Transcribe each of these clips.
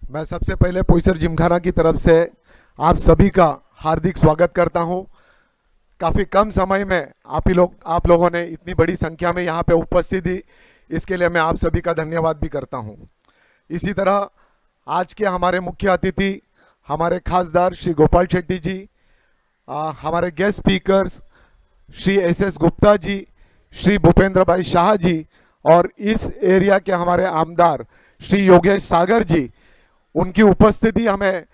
मैं सबसे पहले पोईसर जिमखाना की तरफ से आप सभी का हार्दिक स्वागत करता हूं। काफ़ी कम समय में आप लोगों ने इतनी बड़ी संख्या में यहाँ पे उपस्थित दी, इसके लिए मैं आप सभी का धन्यवाद भी करता हूं। इसी तरह आज के हमारे मुख्य अतिथि, हमारे खासदार श्री गोपाल शेट्टी जी, हमारे guest speakers Shri S Gupta ji, Shri Bhupendra bhai Shah जी और इस एरिया के हमारे आमदार श्री योगेश सागर जी, उनकी उपस्थिति हमें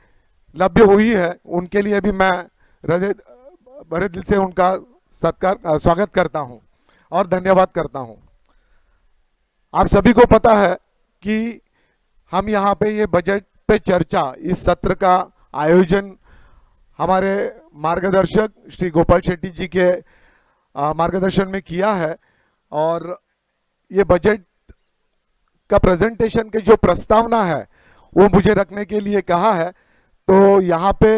लभ्य हुई है। उनके लिए भी मैं हृदय भरे दिल से उनका स्वागत करता हूं और धन्यवाद करता हूं। आप सभी को पता है कि हम यहाँ पे ये बजट पे चर्चा, इस सत्र का आयोजन हमारे मार्गदर्शक श्री गोपाल शेट्टी जी के मार्गदर्शन में किया है और ये बजट का प्रेजेंटेशन के जो प्रस्तावना है वो मुझे रखने के लिए कहा है। तो यहाँ पे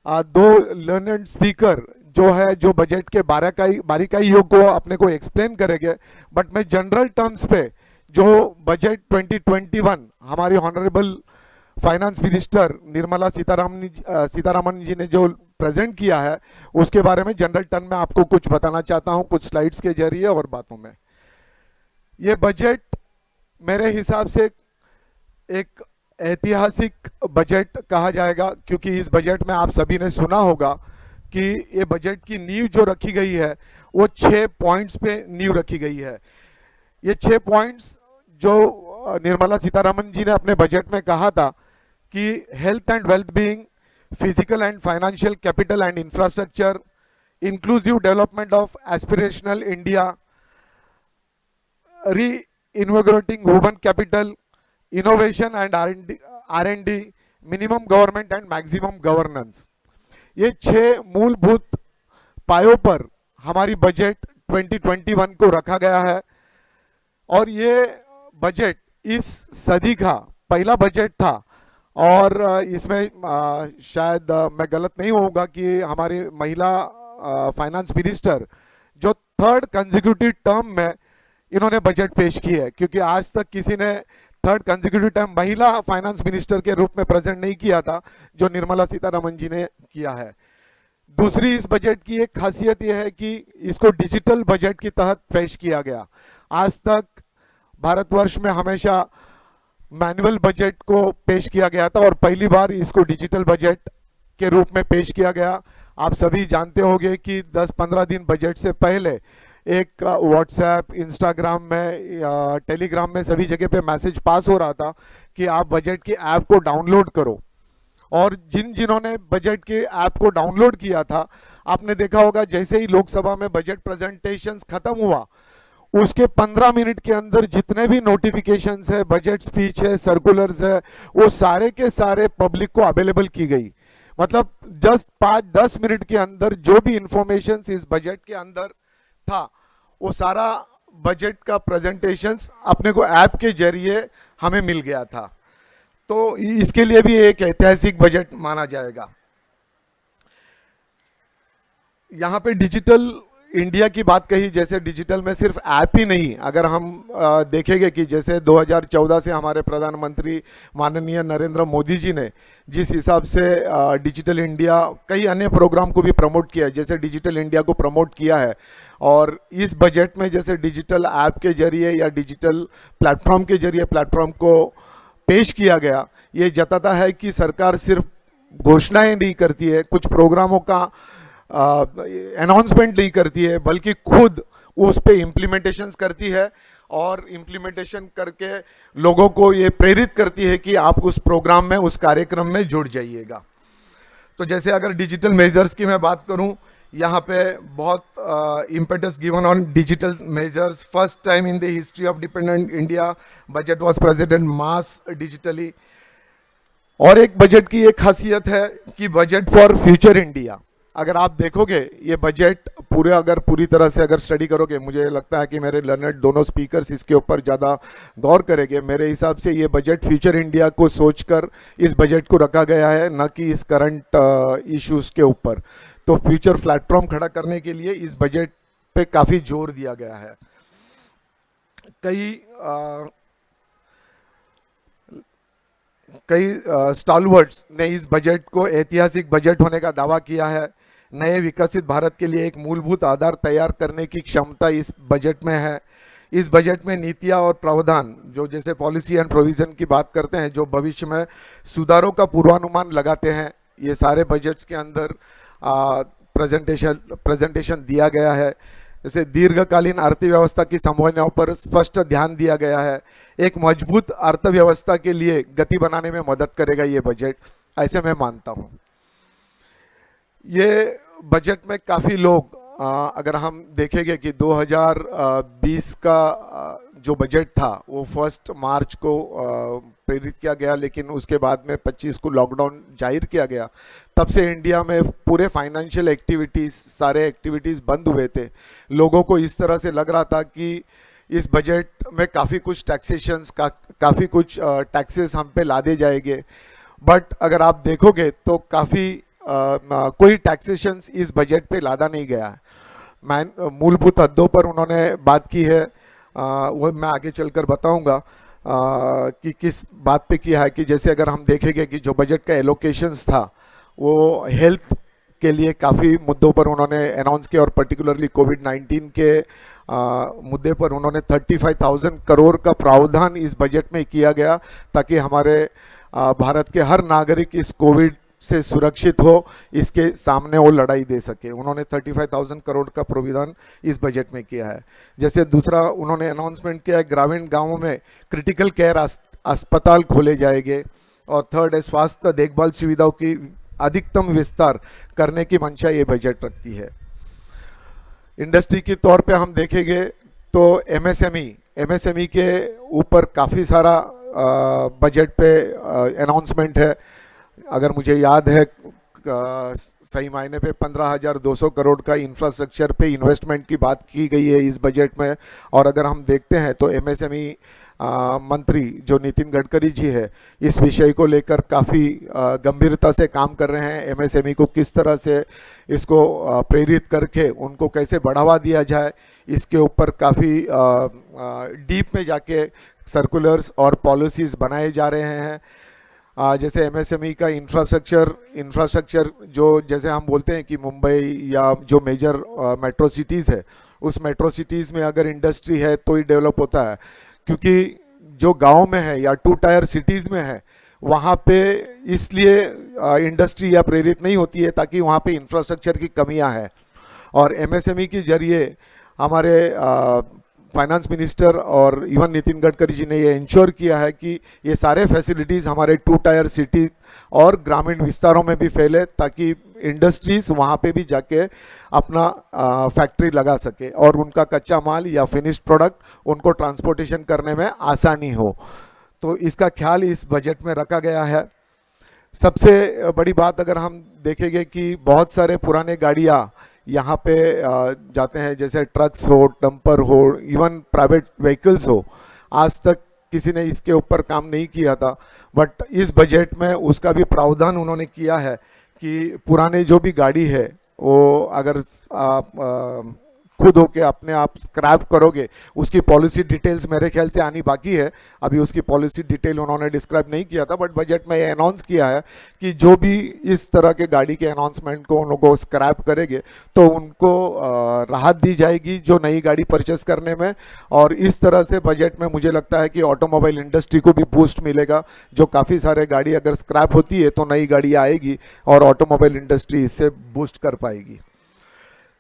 दो लर्नड स्पीकर जो बजट के बारीकाइयों को अपने को एक्सप्लेन करेंगे, बट मैं जनरल टर्म्स पे जो बजट 2021 हमारी honourable finance minister Nirmala Sitharaman ji ने जो प्रेजेंट किया है उसके बारे में जनरल टर्म में आपको कुछ बताना चाहता हूं, कुछ स्लाइड्स के जरिए और बातों में। ये बजट मेरे हिसाब से एक ऐतिहासिक बजट कहा जाएगा, क्योंकि इस बजट में आप सभी ने सुना होगा कि ये बजट की नींव जो रखी गई है वो 6 पॉइंट्स पे नींव रखी गई है। ये 6 पॉइंट्स जो निर्मला सीतारामन जी ने अपने बजट में कहा था कि health and wealth being, physical and financial capital and infrastructure, inclusive development of aspirational India, reinvigorating human capital, innovation and R&D, minimum government and maximum governance. ये 6 मूलभूत पायों पर हमारी बजट 2021 को रखा गया है और ये बजट इस सदी का पहला बजट था और इसमें शायद मैं गलत नहीं होऊंगा कि हमारी महिला फाइनेंस मिनिस्टर जो 3rd कंसेक्यूटिव टर्म में इन्होंने बजट पेश की है, क्योंकि आज तक किसी ने 3rd कंसेक्यूटिव टाइम महिला फाइनेंस मिनिस्टर के रूप में प्रेजेंट नहीं किया था, जो निर्मला सीतारमण जी ने किया है। दूसरी इस बजट की एक खासियत यह है कि इसको डिजिटल बजट के तहत पेश किया गया। आज तक भारतवर्ष में हमेशा मैनुअल बजट को पेश किया गया था और पहली बार इसको डिजिटल बजट के रूप में पेश किया गया। आप सभी जानते होंगे कि 10-15 दिन बजट से पहले एक व्हाट्सएप, इंस्टाग्राम में, टेलीग्राम में सभी जगह पे मैसेज पास हो रहा था कि आप बजट की ऐप को डाउनलोड करो, और जिन्होंने बजट के ऐप को डाउनलोड किया था, आपने देखा होगा जैसे ही लोकसभा में बजट प्रेजेंटेशंस खत्म हुआ उसके 15 मिनट के अंदर जितने भी नोटिफिकेशंस है, बजट स्पीच है, सर्कुलर्स है, वो सारे के सारे पब्लिक को अवेलेबल की गई। मतलब जस्ट 5-10 मिनट के अंदर जो भी इंफॉर्मेशन इस बजट के अंदर था वो सारा बजट का प्रेजेंटेशंस अपने को ऐप के जरिए हमें मिल गया था। तो इसके लिए भी एक ऐतिहासिक बजट माना जाएगा। यहाँ पे डिजिटल इंडिया की बात कही, जैसे डिजिटल में सिर्फ ऐप ही नहीं, अगर हम देखेंगे कि जैसे 2014 से हमारे प्रधानमंत्री माननीय नरेंद्र मोदी जी ने जिस हिसाब से डिजिटल इंडिया कई अन्य प्रोग्राम को भी प्रमोट किया है, जैसे डिजिटल इंडिया को प्रमोट किया है, और इस बजट में जैसे डिजिटल ऐप के जरिए या डिजिटल प्लेटफॉर्म के जरिए प्लेटफॉर्म को पेश किया गया, ये जताता है कि सरकार सिर्फ घोषणाएं नहीं करती है, कुछ प्रोग्रामों का अनाउंसमेंट नहीं करती है, बल्कि खुद उस पे इम्प्लीमेंटेशंस करती है और इम्प्लीमेंटेशन करके लोगों को ये प्रेरित करती है कि आप उस प्रोग्राम में, उस कार्यक्रम में जुड़ जाइएगा। तो जैसे अगर डिजिटल मेजर्स की मैं बात करूं, यहाँ पे बहुत impetus given on digital measures. First time in the history of dependent India budget was presented mass digitally. और एक बजट की एक खासियत है कि बजट फॉर फ्यूचर इंडिया। अगर आप देखोगे ये बजट पूरी तरह से अगर स्टडी करोगे, मुझे लगता है कि मेरे लर्नड दोनों स्पीकर्स इसके ऊपर ज़्यादा गौर करेंगे। मेरे हिसाब से ये बजट फ्यूचर इंडिया को सोचकर इस बजट को रखा गया है, न कि इस करंट इश्यूज के ऊपर। तो फ्यूचर प्लेटफॉर्म खड़ा करने के लिए इस बजट पे काफ़ी जोर दिया गया है। कई कई स्टॉलवर्ड्स ने इस बजट को ऐतिहासिक बजट होने का दावा किया है। नए विकसित भारत के लिए एक मूलभूत आधार तैयार करने की क्षमता इस बजट में है। इस बजट में नीतियां और प्रावधान जो जैसे पॉलिसी एंड प्रोविजन की बात करते हैं, जो भविष्य में सुधारों का पूर्वानुमान लगाते हैं, ये सारे बजट्स के अंदर प्रेजेंटेशन दिया गया है। जैसे दीर्घकालीन अर्थव्यवस्था की संभावनाओं पर स्पष्ट ध्यान दिया गया है। एक मजबूत अर्थव्यवस्था के लिए गति बनाने में मदद करेगा ये बजट, ऐसे मैं मानता हूँ। ये बजट में काफ़ी लोग अगर हम देखेंगे कि 2020 का जो बजट था वो 1 मार्च को प्रेरित किया गया, लेकिन उसके बाद में 25 को लॉकडाउन जाहिर किया गया। तब से इंडिया में पूरे फाइनेंशियल एक्टिविटीज़, सारे एक्टिविटीज़ बंद हुए थे। लोगों को इस तरह से लग रहा था कि इस बजट में काफ़ी कुछ टैक्सेशंस काफ़ी कुछ टैक्सेस हम पे लादे जाएंगे, बट अगर आप देखोगे तो काफ़ी कोई टैक्सेशंस इस बजट पे लादा नहीं गया है। मूलभूत हदों पर उन्होंने बात की है, वो मैं आगे चलकर बताऊंगा कि किस बात पे किया है। कि जैसे अगर हम देखेंगे कि जो बजट का एलोकेशंस था वो हेल्थ के लिए काफ़ी मुद्दों पर उन्होंने अनाउंस किया, और पर्टिकुलरली कोविड-19 के मुद्दे पर उन्होंने 35,000 करोड़ का प्रावधान इस बजट में किया गया, ताकि हमारे भारत के हर नागरिक इस कोविड से सुरक्षित हो, इसके सामने वो लड़ाई दे सके। उन्होंने 35,000 करोड़ का प्रावधान इस बजट में किया है। जैसे दूसरा उन्होंने अनाउंसमेंट किया है, ग्रामीण गांवों में क्रिटिकल केयर अस्पताल खोले जाएंगे, और थर्ड है स्वास्थ्य देखभाल सुविधाओं की अधिकतम विस्तार करने की मंशा ये बजट रखती है। इंडस्ट्री के तौर पे हम देखेंगे तो एमएसएमई के ऊपर काफ़ी सारा बजट पे अनाउंसमेंट है। अगर मुझे याद है सही मायने पे 15,200 करोड़ का इंफ्रास्ट्रक्चर पे इन्वेस्टमेंट की बात की गई है इस बजट में। और अगर हम देखते हैं तो एमएसएमई मंत्री जो नितिन गडकरी जी है, इस विषय को लेकर काफ़ी गंभीरता से काम कर रहे हैं। एमएसएमई को किस तरह से इसको प्रेरित करके उनको कैसे बढ़ावा दिया जाए, इसके ऊपर काफ़ी डीप में जाके सर्कुलर्स और पॉलिसीज़ बनाए जा रहे हैं। जैसे एमएसएमई का इंफ्रास्ट्रक्चर जो जैसे हम बोलते हैं कि मुंबई या जो मेजर मेट्रो सिटीज़ है, उस मेट्रो सिटीज़ में अगर इंडस्ट्री है तो ही डेवलप होता है, क्योंकि जो गांव में है या 2 टायर सिटीज़ में है वहाँ पे इसलिए इंडस्ट्री या प्रेरित नहीं होती है ताकि वहाँ पे इंफ्रास्ट्रक्चर की कमियाँ हैं। और एमएसएमई के जरिए हमारे फाइनेंस मिनिस्टर और इवन नितिन गडकरी जी ने ये इंश्योर किया है कि ये सारे फैसिलिटीज़ हमारे 2 टायर सिटी और ग्रामीण विस्तारों में भी फैले, ताकि इंडस्ट्रीज़ वहाँ पे भी जाके अपना फैक्ट्री लगा सके और उनका कच्चा माल या फिनिश्ड प्रोडक्ट उनको ट्रांसपोर्टेशन करने में आसानी हो। तो इसका ख्याल इस बजट में रखा गया है। सबसे बड़ी बात अगर हम देखेंगे कि बहुत सारे पुराने गाड़ियाँ यहाँ पे जाते हैं, जैसे ट्रक्स हो, डंपर हो, इवन प्राइवेट व्हीकल्स हो, आज तक किसी ने इसके ऊपर काम नहीं किया था, बट इस बजट में उसका भी प्रावधान उन्होंने किया है कि पुराने जो भी गाड़ी है वो अगर आप खुद होके अपने आप स्क्रैप करोगे, उसकी पॉलिसी डिटेल्स मेरे ख्याल से आनी बाकी है। अभी उसकी पॉलिसी डिटेल उन्होंने डिस्क्राइब नहीं किया था, बट बजट में ये अनाउंस किया है कि जो भी इस तरह के गाड़ी के अनाउंसमेंट को उन लोगों को स्क्रैप करेंगे तो उनको राहत दी जाएगी जो नई गाड़ी परचेस करने में। और इस तरह से बजट में मुझे लगता है कि ऑटोमोबाइल इंडस्ट्री को भी बूस्ट मिलेगा। जो काफ़ी सारे गाड़ी अगर स्क्रैप होती है तो नई गाड़ी आएगी और ऑटोमोबाइल इंडस्ट्री इससे बूस्ट कर पाएगी।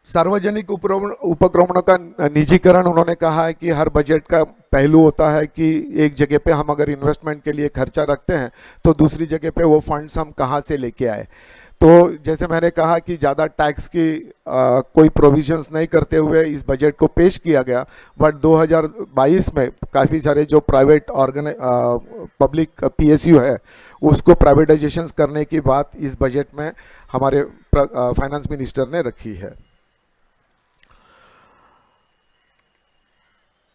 सार्वजनिक उपक्रमों का निजीकरण, उन्होंने कहा है कि हर बजट का पहलू होता है कि एक जगह पे हम अगर इन्वेस्टमेंट के लिए खर्चा रखते हैं तो दूसरी जगह पे वो फंड्स हम कहाँ से लेके आए। तो जैसे मैंने कहा कि ज़्यादा टैक्स की कोई प्रोविजंस नहीं करते हुए इस बजट को पेश किया गया, बट 2022 में काफ़ी सारे जो प्राइवेट पब्लिक पीएसयू है उसको प्राइवेटाइजेशंस करने की बात इस बजट में हमारे फाइनेंस मिनिस्टर ने रखी है।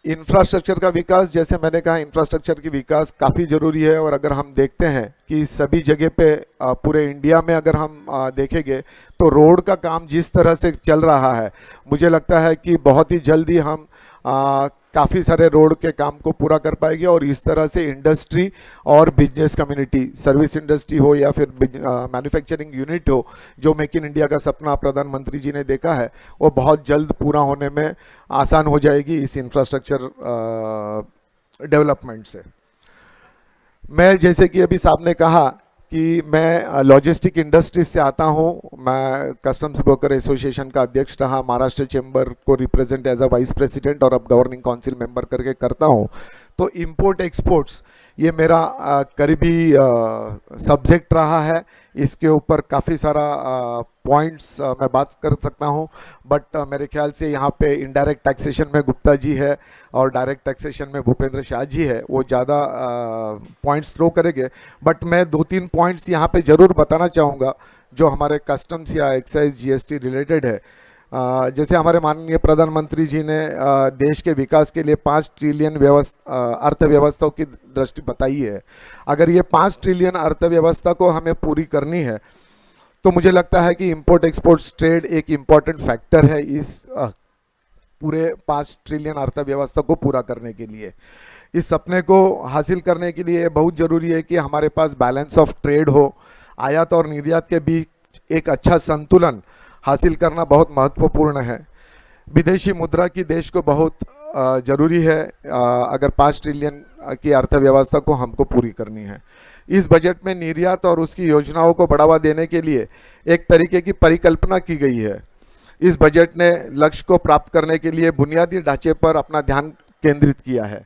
इंफ्रास्ट्रक्चर का विकास, जैसे मैंने कहा इंफ्रास्ट्रक्चर की विकास काफ़ी ज़रूरी है। और अगर हम देखते हैं कि सभी जगह पे पूरे इंडिया में अगर हम देखेंगे तो रोड का काम जिस तरह से चल रहा है, मुझे लगता है कि बहुत ही जल्दी हम काफ़ी सारे रोड के काम को पूरा कर पाएगी और इस तरह से इंडस्ट्री और बिजनेस कम्युनिटी, सर्विस इंडस्ट्री हो या फिर मैन्युफैक्चरिंग यूनिट हो, जो मेक इन इंडिया का सपना प्रधानमंत्री जी ने देखा है, वो बहुत जल्द पूरा होने में आसान हो जाएगी इस इंफ्रास्ट्रक्चर डेवलपमेंट से। मैं जैसे कि अभी साहब ने कहा कि मैं लॉजिस्टिक इंडस्ट्रीज से आता हूं। मैं कस्टम्स ब्रोकर एसोसिएशन का अध्यक्ष रहा, महाराष्ट्र चैम्बर को represent as a vice president और अब गवर्निंग काउंसिल मेंबर करके करता हूं। तो इंपोर्ट एक्सपोर्ट्स ये मेरा करीबी सब्जेक्ट रहा है। इसके ऊपर काफ़ी सारा पॉइंट्स मैं बात कर सकता हूं, बट मेरे ख्याल से यहाँ पे इनडायरेक्ट टैक्सेशन में गुप्ता जी है और डायरेक्ट टैक्सेशन में भूपेंद्र शाह जी है, वो ज़्यादा पॉइंट्स थ्रो करेंगे। बट मैं 2-3 पॉइंट्स यहाँ पे ज़रूर बताना चाहूँगा जो हमारे कस्टम्स या एक्साइज जीएसटी रिलेटेड है। जैसे हमारे माननीय प्रधानमंत्री जी ने देश के विकास के लिए 5 ट्रिलियन अर्थव्यवस्था की दृष्टि बताई है। अगर ये 5 ट्रिलियन अर्थव्यवस्था को हमें पूरी करनी है तो मुझे लगता है कि इंपोर्ट एक्सपोर्ट्स ट्रेड एक इम्पॉर्टेंट फैक्टर है इस पूरे 5 ट्रिलियन अर्थव्यवस्था को पूरा करने के लिए। इस सपने को हासिल करने के लिए बहुत ज़रूरी है कि हमारे पास बैलेंस ऑफ ट्रेड हो, आयात और निर्यात के बीच एक अच्छा संतुलन हासिल करना बहुत महत्वपूर्ण है। विदेशी मुद्रा की देश को बहुत ज़रूरी है अगर 5 ट्रिलियन की अर्थव्यवस्था को हमको पूरी करनी है। इस बजट में निर्यात और उसकी योजनाओं को बढ़ावा देने के लिए एक तरीके की परिकल्पना की गई है। इस बजट ने लक्ष्य को प्राप्त करने के लिए बुनियादी ढांचे पर अपना ध्यान केंद्रित किया है।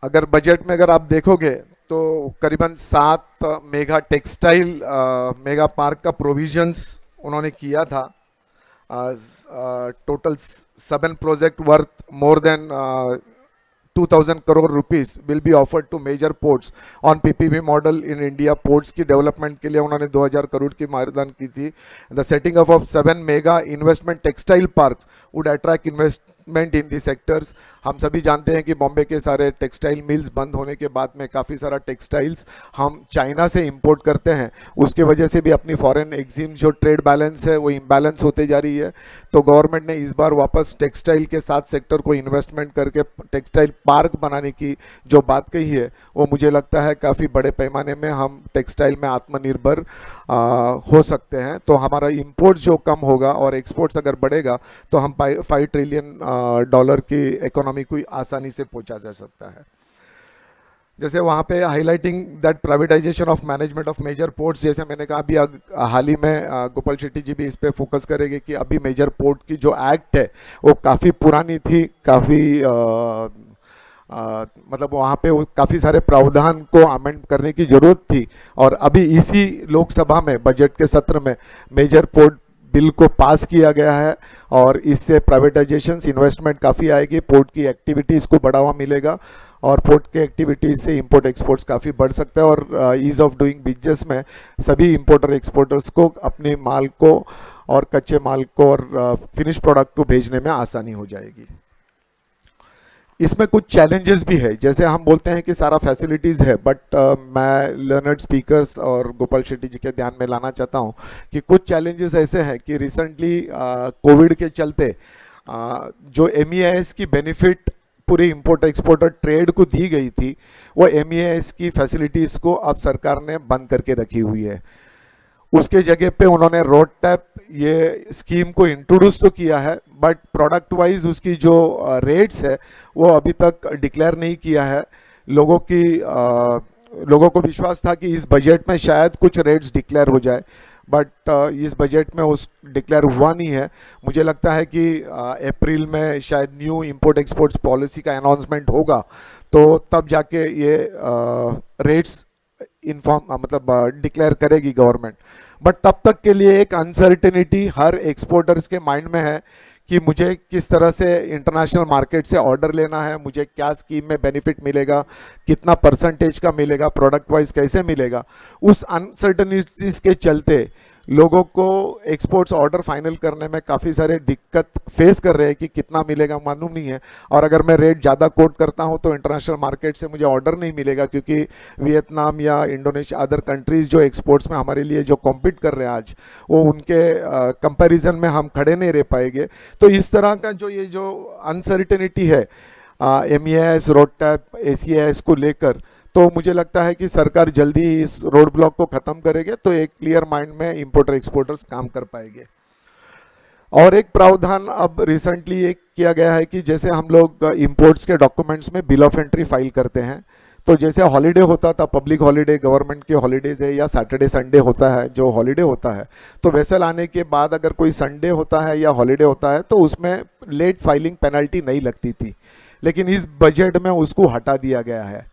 अगर बजट में अगर आप देखोगे तो करीबन 7 मेगा टेक्सटाइल मेगा पार्क का प्रोविजंस उन्होंने किया था। Total 7 project worth more than 2000 crore rupees will be offered to major ports on PPP model in India. Ports की डेवलपमेंट के लिए उन्होंने 2000 करोड़ की मानदान की थी। The setting up of 7 mega investment textile parks would attract investment in the sectors. हम सभी जानते हैं कि बॉम्बे के सारे टेक्सटाइल मिल्स बंद होने के बाद में काफ़ी सारा टेक्सटाइल्स हम चाइना से इंपोर्ट करते हैं, उसके वजह से भी अपनी फॉरेन एक्सचेंज जो ट्रेड बैलेंस है वो इम्बैलेंस होते जा रही है। तो गवर्नमेंट ने इस बार वापस टेक्सटाइल के 7 सेक्टर को इन्वेस्टमेंट करके टेक्सटाइल पार्क बनाने की जो बात कही है वो मुझे लगता है काफ़ी बड़े पैमाने में हम टेक्सटाइल में आत्मनिर्भर हो सकते हैं। तो हमारा इंपोर्ट जो कम होगा और एक्सपोर्ट्स अगर बढ़ेगा तो हम 5 ट्रिलियन डॉलर की इकोनॉमी को आसानी से पहुंचा जा सकता है। जैसे वहाँ पे highlighting that privatisation of management of major ports, जैसे मैंने कहा अभी हाल ही में गोपाल शेट्टी जी भी इस पे फोकस करेंगे कि अभी मेजर पोर्ट की जो एक्ट है वो काफ़ी पुरानी थी, काफ़ी मतलब वहाँ पे काफ़ी सारे प्रावधान को अमेंड करने की ज़रूरत थी और अभी इसी लोकसभा में बजट के सत्र में मेजर पोर्ट बिल को पास किया गया है और इससे प्राइवेटाइजेशन इन्वेस्टमेंट काफ़ी आएगी, पोर्ट की एक्टिविटीज़ को बढ़ावा मिलेगा और पोर्ट के एक्टिविटीज़ से इंपोर्ट एक्सपोर्ट्स काफ़ी बढ़ सकता है और ईज़ ऑफ डूइंग बिजनेस में सभी इंपोर्टर एक्सपोर्टर्स को अपने माल को और कच्चे माल को और फिनिश प्रोडक्ट को भेजने में आसानी हो जाएगी। इसमें कुछ चैलेंजेस भी है, जैसे हम बोलते हैं कि सारा फैसिलिटीज़ है, बट मैं लर्नर्ड स्पीकर्स और गोपाल शेट्टी जी के ध्यान में लाना चाहता हूं कि कुछ चैलेंजेस ऐसे हैं कि रिसेंटली कोविड के चलते जो MEIS की बेनिफिट पूरे इंपोर्ट एक्सपोर्टर ट्रेड को दी गई थी वो MEIS की फैसिलिटीज़ को अब सरकार ने बंद करके रखी हुई है। उसके जगह पे उन्होंने रोड टैप ये स्कीम को इंट्रोड्यूस तो किया है, बट प्रोडक्ट वाइज उसकी जो रेट्स है वो अभी तक डिक्लेयर नहीं किया है। लोगों को विश्वास था कि इस बजट में शायद कुछ रेट्स डिक्लेयर हो जाए, बट इस बजट में उस डिक्लेयर हुआ नहीं है। मुझे लगता है कि अप्रैल में शायद न्यू इंपोर्ट एक्सपोर्ट्स पॉलिसी का अनाउंसमेंट होगा तो तब जाके ये रेट्स मतलब डिक्लेयर करेगी गवर्नमेंट। बट तब तक के लिए एक अनसर्टेनिटी हर एक्सपोर्टर्स के माइंड में है कि मुझे किस तरह से इंटरनेशनल मार्केट से ऑर्डर लेना है, मुझे क्या स्कीम में बेनिफिट मिलेगा, कितना परसेंटेज का मिलेगा, प्रोडक्ट वाइज कैसे मिलेगा। उस अनसर्टेनिटीज के चलते लोगों को एक्सपोर्ट्स ऑर्डर फाइनल करने में काफ़ी सारे दिक्कत फेस कर रहे हैं कि कितना मिलेगा मालूम नहीं है, और अगर मैं रेट ज़्यादा कोट करता हूं तो इंटरनेशनल मार्केट से मुझे ऑर्डर नहीं मिलेगा, क्योंकि वियतनाम या इंडोनेशिया अदर कंट्रीज़ जो एक्सपोर्ट्स में हमारे लिए जो कॉम्पीट कर रहे हैं आज, वो उनके कंपैरिजन में हम खड़े नहीं रह पाएंगे। तो इस तरह का जो ये जो अनसर्टेनिटी है MEIS, रोड टैप, ACIS को लेकर, तो मुझे लगता है कि सरकार जल्दी इस रोड ब्लॉक को खत्म करेगी तो एक क्लियर माइंड में इंपोर्टर एक्सपोर्टर्स काम कर पाएंगे। और एक प्रावधान अब रिसेंटली एक किया गया है कि जैसे हम लोग इंपोर्ट्स के डॉक्यूमेंट्स में बिल ऑफ एंट्री फाइल करते हैं, तो जैसे हॉलीडे होता था, पब्लिक हॉलीडे, गवर्नमेंट के हॉलीडेज है, या सैटरडे संडे होता है जो हॉलीडे होता है, तो वेसल आने के बाद अगर कोई संडे होता है या हॉलीडे होता है तो उसमें लेट फाइलिंग पेनल्टी नहीं लगती थी, लेकिन इस बजट में उसको हटा दिया गया है।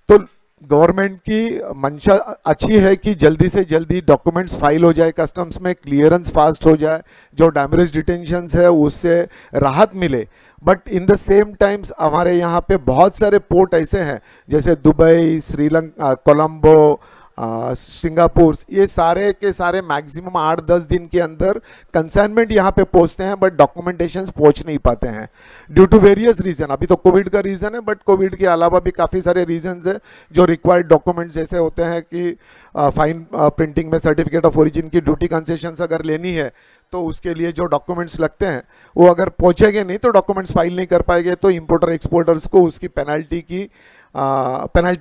तो गवर्नमेंट की मंशा अच्छी है कि जल्दी से जल्दी डॉक्यूमेंट्स फाइल हो जाए, कस्टम्स में क्लियरेंस फास्ट हो जाए, जो डैमेज डिटेंशंस है उससे राहत मिले। But in the same times हमारे यहाँ पे बहुत सारे पोर्ट ऐसे हैं जैसे दुबई, श्रीलंका, कोलंबो, सिंगापुर, ये सारे के सारे मैक्सिमम 8-10 दिन के अंदर कंसाइनमेंट यहाँ पे पहुँचते हैं, बट डॉक्यूमेंटेशन पहुँच नहीं पाते हैं ड्यू टू वेरियस रीजन। अभी तो कोविड का रीज़न है, बट कोविड के अलावा भी काफ़ी सारे रीजंस है जो रिक्वायर्ड डॉक्यूमेंट्स जैसे होते हैं कि फाइन प्रिंटिंग में सर्टिफिकेट ऑफ ओरिजिन की ड्यूटी कंसेशंस अगर लेनी है तो उसके लिए जो डॉक्यूमेंट्स लगते हैं वो अगर पहुँचेंगे नहीं तो डॉक्यूमेंट्स फाइल नहीं कर पाएंगे, तो इंपोर्टर एक्सपोर्टर्स को उसकी पेनल्टी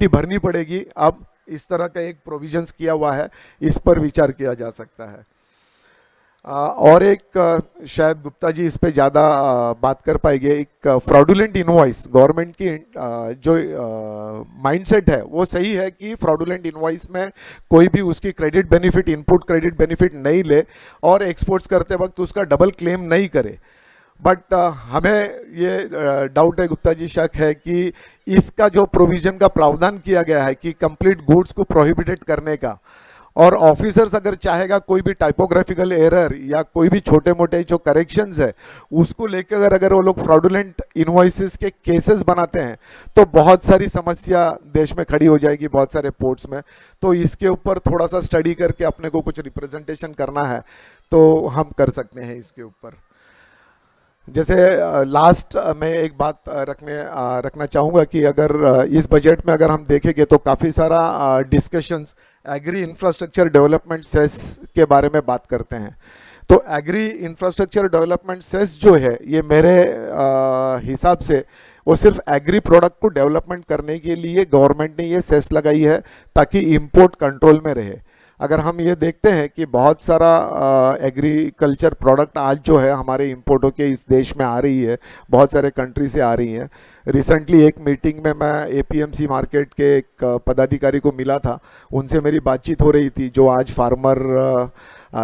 भरनी पड़ेगी। अब इस तरह का एक प्रोविजंस किया हुआ है, इस पर विचार किया जा सकता है। और एक शायद गुप्ता जी इस पे ज़्यादा बात कर पाएंगे, एक फ्रॉडुलेंट इनवॉइस। गवर्नमेंट की जो माइंडसेट है वो सही है कि फ्रॉडुलेंट इनवॉइस में कोई भी उसकी credit benefit, input credit benefit नहीं ले और एक्सपोर्ट्स करते वक्त उसका डबल क्लेम नहीं करे। बट हमें ये डाउट है गुप्ता जी, शक है कि इसका जो प्रोविजन का प्रावधान किया गया है कि कंप्लीट गुड्स को प्रोहिबिटेड करने का, और ऑफिसर्स अगर चाहेगा कोई भी टाइपोग्राफिकल एरर या कोई भी छोटे मोटे जो करेक्शंस है उसको लेकर अगर वो लोग फ्रॉडुलेंट इनवॉइसेस के केसेस बनाते हैं तो बहुत सारी समस्या देश में खड़ी हो जाएगी बहुत सारे पोर्ट्स में। तो इसके ऊपर थोड़ा सा स्टडी करके अपने को कुछ रिप्रेजेंटेशन करना है तो हम कर सकते हैं इसके ऊपर। जैसे लास्ट में एक बात रखना चाहूँगा कि अगर इस बजट में अगर हम देखेंगे तो काफ़ी सारा discussions agri infrastructure development cess के बारे में बात करते हैं। तो एग्री इंफ्रास्ट्रक्चर डेवलपमेंट सेस जो है ये मेरे हिसाब से वो सिर्फ एग्री प्रोडक्ट को डेवलपमेंट करने के लिए गवर्नमेंट ने ये सेस लगाई है ताकि इंपोर्ट कंट्रोल में रहे। अगर हम ये देखते हैं कि बहुत सारा एग्रीकल्चर प्रोडक्ट आज जो है हमारे इंपोर्टों के इस देश में आ रही है, बहुत सारे कंट्री से आ रही है। रिसेंटली एक मीटिंग में मैं APMC मार्केट के एक पदाधिकारी को मिला था, उनसे मेरी बातचीत हो रही थी जो आज फार्मर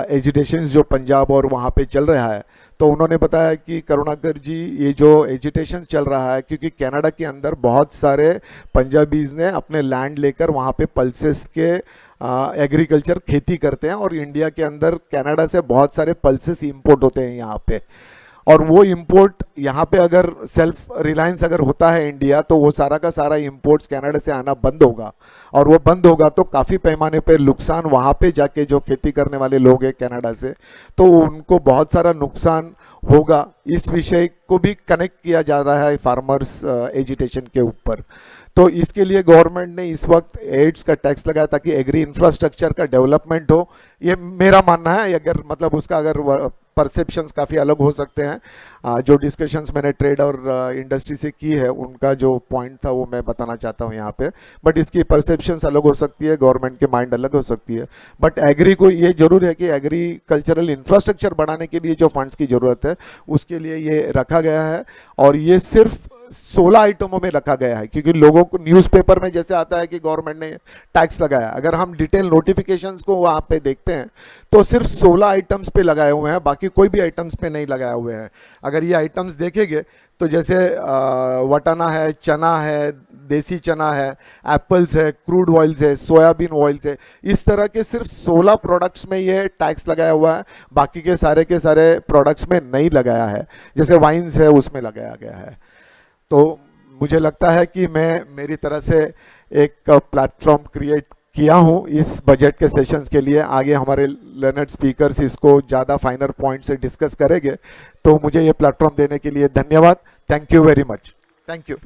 एजिटेशंस जो पंजाब और वहाँ पे चल रहा है। तो उन्होंने बताया कि करुणाकर जी ये जो एजिटेशन चल रहा है क्योंकि कनाडा के अंदर बहुत सारे पंजाबीज ने अपने लैंड लेकर वहाँ पे पल्सेस के एग्रीकल्चर खेती करते हैं, और इंडिया के अंदर कनाडा से बहुत सारे पल्सेस इंपोर्ट होते हैं यहाँ पे, और वो इंपोर्ट यहाँ पे अगर सेल्फ रिलायंस अगर होता है इंडिया तो वो सारा का सारा इंपोर्ट्स कनाडा से आना बंद होगा, और वो बंद होगा तो काफ़ी पैमाने पे नुकसान वहाँ पे जाके जो खेती करने वाले लोग हैं कनाडा से, तो उनको बहुत सारा नुकसान होगा। इस विषय को भी कनेक्ट किया जा रहा है फार्मर्स एजिटेशन के ऊपर। तो इसके लिए गवर्नमेंट ने इस वक्त एड्स का टैक्स लगाया ताकि एग्री इंफ्रास्ट्रक्चर का डेवलपमेंट हो। ये मेरा मानना है, अगर मतलब उसका अगर परसेप्शंस काफ़ी अलग हो सकते हैं। जो डिस्कशंस मैंने ट्रेड और इंडस्ट्री से की है उनका जो पॉइंट था वो मैं बताना चाहता हूँ यहाँ पे, बट इसकी परसेप्शंस अलग हो सकती है, गवर्नमेंट के माइंड अलग हो सकती है। बट एग्री को ये जरूर है कि एग्रीकल्चरल इंफ्रास्ट्रक्चर बढ़ाने के लिए जो फंड्स की ज़रूरत है उसके लिए ये रखा गया है, और ये सिर्फ 16 आइटमों में रखा गया है क्योंकि लोगों को न्यूज़पेपर में जैसे आता है कि गवर्नमेंट ने टैक्स लगाया, अगर हम डिटेल नोटिफिकेशंस को वहाँ पे देखते हैं तो सिर्फ 16 आइटम्स पे लगाए हुए हैं, बाकी कोई भी आइटम्स पे नहीं लगाए हुए हैं। अगर ये आइटम्स देखेंगे तो जैसे वटाना है, चना है, देसी चना है, एप्पल्स है, क्रूड ऑयल्स है, सोयाबीन ऑयल्स है, इस तरह के सिर्फ 16 प्रोडक्ट्स में ये टैक्स लगाया हुआ है, बाकी के सारे प्रोडक्ट्स में नहीं लगाया है। जैसे वाइन्स है उसमें लगाया गया है। तो मुझे लगता है कि मैं मेरी तरह से एक प्लेटफॉर्म क्रिएट किया हूँ इस बजट के सेशंस के लिए। आगे हमारे लर्नड स्पीकर्स इसको ज़्यादा फाइनर पॉइंट से डिस्कस करेंगे। तो मुझे ये प्लेटफॉर्म देने के लिए धन्यवाद। Thank you very much. Thank you.